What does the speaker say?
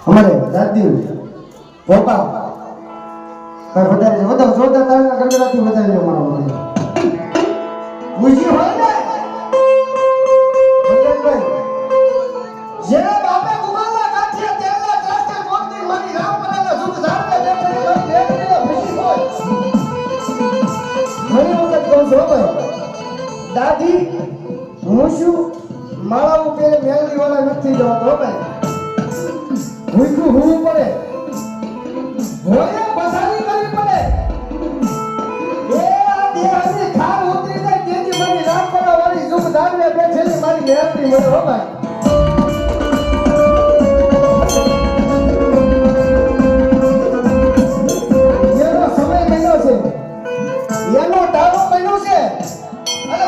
અમારે દાદી પોપા કઈ વધારે છે વધારે જોરદાર તાળીના ગણગણાથી વધારી લો મારા માટે ખુશી હોય ને ભગતભાઈ જેના બાપે કુમારના કાઠિયા તેલના ત્રાસકે મોતી મારી રામપરાના સુખ ધારને બેઠેલી મારી બેટરીને ખુશી હોય ઘણી વખત કહું છું ભાઈ દાદી હું શું માળાઓ પેલે મેલડી વાળા નથી જવાતો ભાઈ ભૂખ્યું હોવું પડે ભોય બસારી કરવી પડે એ આ દેહની ખાર ઉતરી જાય તેથી મારી રામપરા વાળી સુખ ધારને બેઠેલી મારી મેલડી મળે હો ભાઈ એનો સમય બન્યો છે એનો ટાળો બન્યો છે અને